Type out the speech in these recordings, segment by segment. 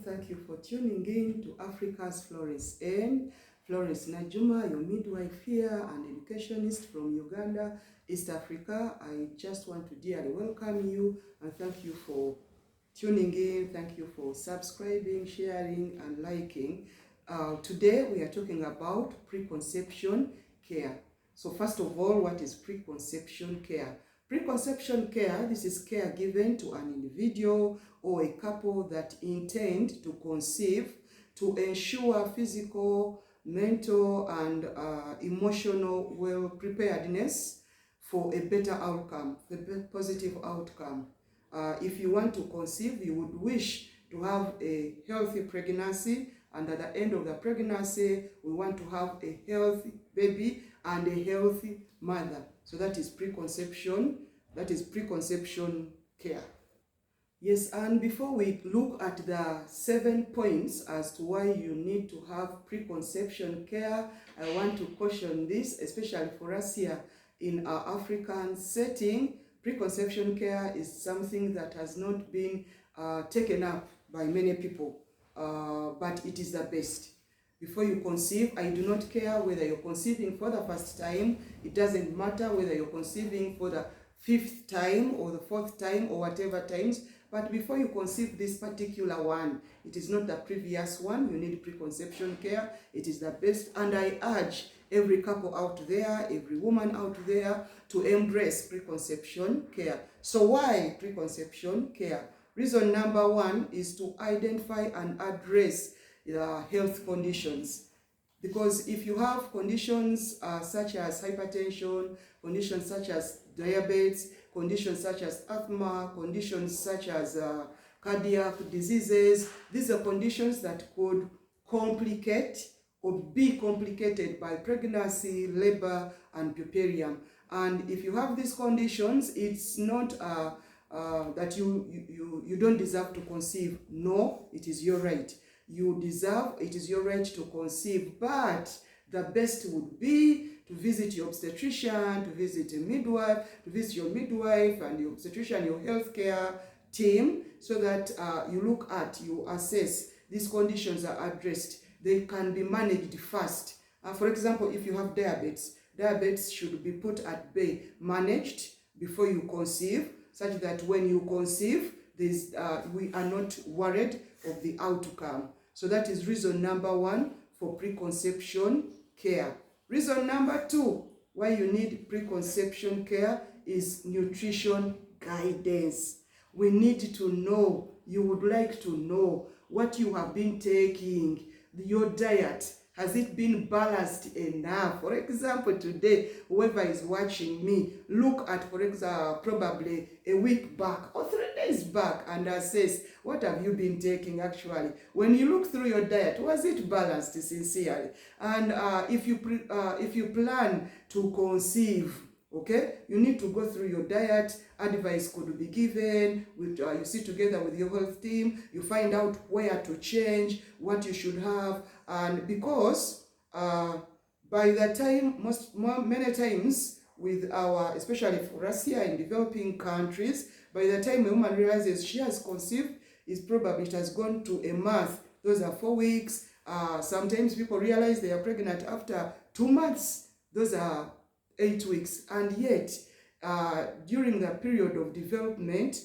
Thank you for tuning in to Africa's Florence. And Florence Najuma, your midwife here, and educationist from Uganda, East Africa. I just want to dearly welcome you and thank you for tuning in. Thank you for subscribing, sharing, and liking. Today we are talking about preconception care. So first of all, what is preconception care? Preconception care, this is care given to an individual or a couple that intend to conceive to ensure physical, mental, and emotional well-preparedness for a better outcome, a positive outcome. If you want to conceive, you would wish to have a healthy pregnancy, and at the end of the pregnancy, we want to have a healthy baby and a healthy mother. So that is preconception. That is preconception care. Yes, and before we look at the 7 points as to why you need to have preconception care, I want to caution this, especially for us here in our African setting. Preconception care is something that has not been taken up by many people, but it is the best. Before you conceive, I do not care whether you're conceiving for the first time. It doesn't matter whether you're conceiving for the 5th time or the 4th time or whatever times. But before you conceive this particular one, it is not the previous one. You need preconception care. It is the best. And I urge every couple out there, every woman out there to embrace preconception care. So why preconception care? Reason number 1 is to identify and address the health conditions. Because if you have conditions such as hypertension, conditions such as diabetes, conditions such as asthma, conditions such as cardiac diseases, these are conditions that could complicate or be complicated by pregnancy, labor, and puerperium. And if you have these conditions, it's not that you don't deserve to conceive. No, it is your right. You deserve, it is your right to conceive, but the best would be to visit your obstetrician, to visit a midwife, to visit your midwife and your obstetrician, your healthcare team, so that you assess these conditions are addressed. They can be managed fast. For example, if you have diabetes should be put at bay, managed before you conceive, such that when you conceive, we are not worried of the outcome. So that is reason number 1 for preconception care. Reason number 2 why you need preconception care is nutrition guidance. We need to know, you would like to know what you have been taking, your diet. Has it been balanced enough? For example, today, whoever is watching me, look at, for example, probably a week back or 3 days back and assess what have you been taking actually. When you look through your diet, was it balanced sincerely? And if you plan to conceive, okay, you need to go through your diet. Advice could be given. You sit together with your health team. You find out where to change, what you should have. And because by the time, many times with our, especially for us here in developing countries, by the time a woman realizes she has conceived, it has gone to a month. Those are 4 weeks. Sometimes people realize they are pregnant after 2 months. Those are 8 weeks. And yet, during the period of development,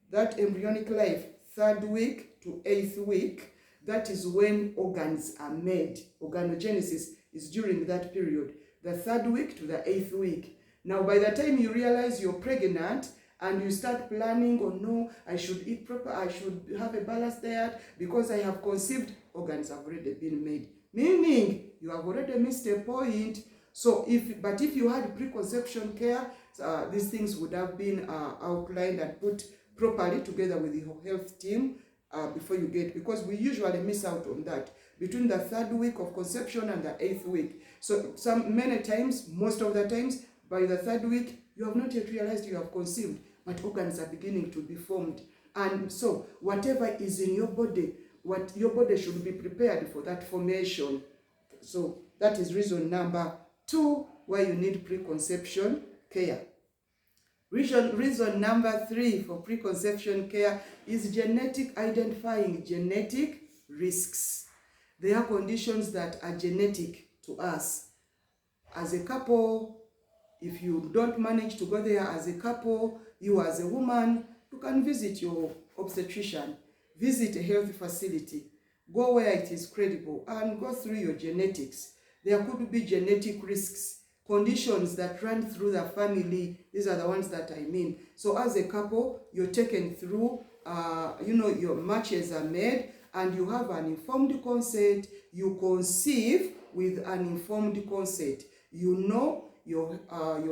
that embryonic life, 3rd week to 8th week, that is when organs are made. Organogenesis is during that period, the 3rd week to the 8th week. Now, by the time you realize you're pregnant and you start planning, oh no, I should eat proper, I should have a balanced diet because I have conceived, organs have already been made. Meaning, you have already missed a point. So, if you had preconception care, these things would have been outlined and put properly together with your health team before you get, because we usually miss out on that between the 3rd week of conception and the 8th week. So many times, most of the times, by the 3rd week, you have not yet realized you have conceived, but organs are beginning to be formed. And so whatever is in your body, what your body should be prepared for that formation. So that is reason number 2 why you need preconception care. Reason number 3 for preconception care is identifying genetic risks. There are conditions that are genetic to us. As a couple, if you don't manage to go there as a couple, you as a woman, you can visit your obstetrician, visit a health facility, go where it is credible, and go through your genetics. There could be genetic risks, conditions that run through the family. These are the ones that I mean. So as a couple, you're taken through, your matches are made, and you have an informed consent. You conceive with an informed consent. You know your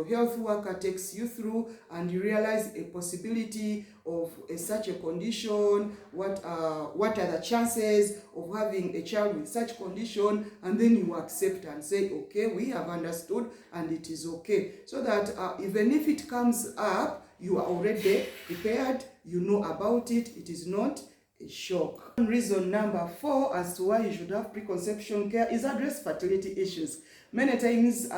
health worker takes you through, and you realize a possibility of such a condition, what are the chances of having a child with such condition, and then you accept and say, okay, we have understood and it is okay. So that even if it comes up, you are already prepared, you know about it, it is not a shock. Reason number 4 as to why you should have preconception care is address fertility issues. Many times,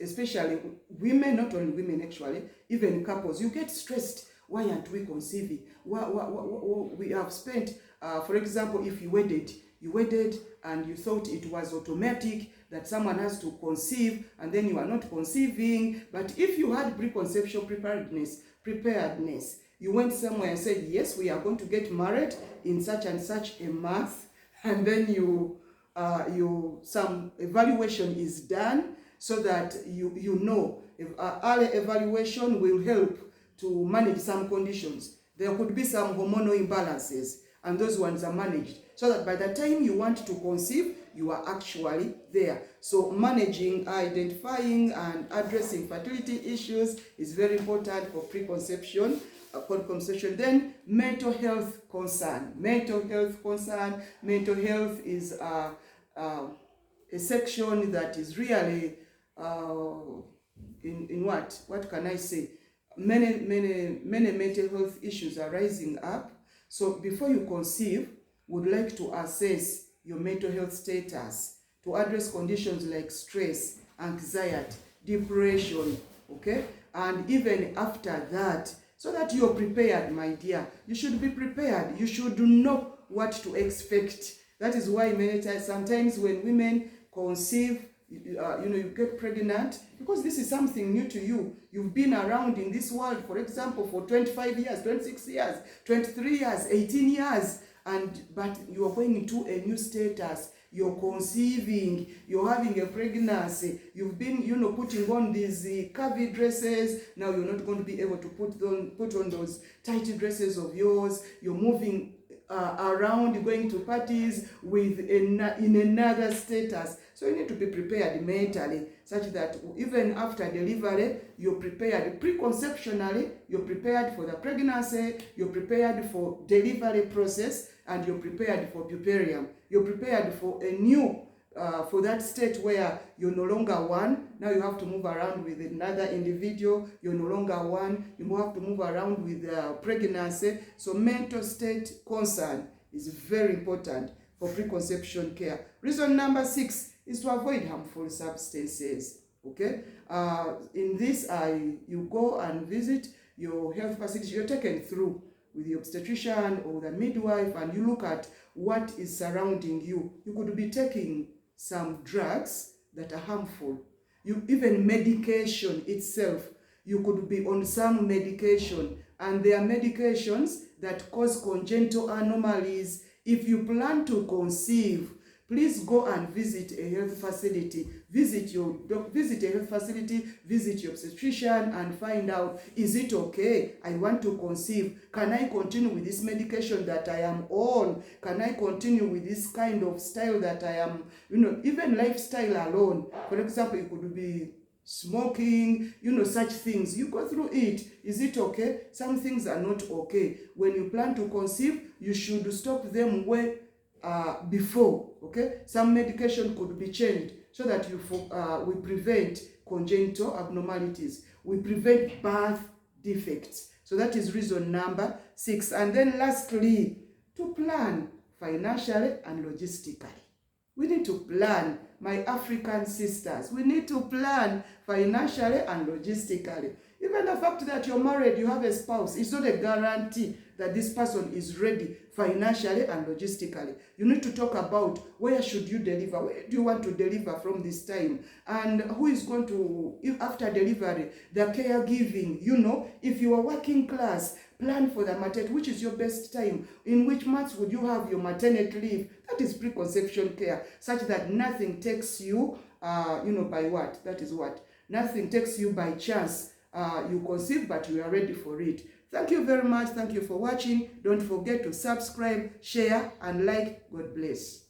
especially women, not only women actually, even couples, you get stressed. Why aren't we conceiving? We have spent, for example, if you wedded and you thought it was automatic that someone has to conceive, and then you are not conceiving. But if you had preconception preparedness, you went somewhere and said, yes, we are going to get married in such and such a month, and then some evaluation is done, so that you know early evaluation will help to manage some conditions. There could be some hormonal imbalances, and those ones are managed, so that by the time you want to conceive, you are actually there. So managing, identifying, and addressing fertility issues is very important for preconception. Then mental health concern. Mental health is a section that is really in what can I say? Many mental health issues are rising up. So before you conceive, would like to assess your mental health status, to address conditions like stress, anxiety, depression, okay? And even after that, so that you're prepared, my dear. You should be prepared. You should know what to expect. That is why many times, sometimes when women conceive, you get pregnant, because this is something new to you. You've been around in this world, for example, for 25 years, 26 years, 23 years, 18 years, but you are going into a new status. You're conceiving, you're having a pregnancy, you've been, putting on these curvy dresses. Now you're not going to be able to put on those tight dresses of yours. You're moving around, going to parties in another status. So you need to be prepared mentally, such that even after delivery, you're prepared preconceptionally, you're prepared for the pregnancy, you're prepared for delivery process, and you're prepared for puerperium. You're prepared for a new, for that state where you're no longer one. Now you have to move around with another individual. You're no longer one. You have to move around with pregnancy. So mental state concern is very important for preconception care. Reason number 6 is to avoid harmful substances. Okay? In this, you go and visit your health facility. You're taken through with the obstetrician or the midwife, and you look at what is surrounding you. You could be taking some drugs that are harmful. Even medication itself, you could be on some medication, and there are medications that cause congenital anomalies. If you plan to conceive, please go and visit a health facility. Visit a health facility, visit your obstetrician, and find out, is it okay? I want to conceive. Can I continue with this medication that I am on? Can I continue with this kind of style that I am, even lifestyle alone? For example, it could be smoking, such things. You go through it. Is it okay? Some things are not okay. When you plan to conceive, you should stop them before, okay? Some medication could be changed so that we prevent congenital abnormalities. We prevent birth defects. So that is reason number 6. And then lastly, to plan financially and logistically. We need to plan, my African sisters. We need to plan financially and logistically. Even the fact that you're married, you have a spouse, it's not a guarantee that this person is ready financially and logistically. You need to talk about where should you deliver, where do you want to deliver from this time, and who is going to, if after delivery, the caregiving. You know, if you are working class, plan for the maternity, which is your best time, in which months would you have your maternity leave. That is preconception care, such that nothing takes you, by what? That is what? Nothing takes you by chance. You conceive, but you are ready for it. Thank you very much. Thank you for watching. Don't forget to subscribe, share, and like. God bless.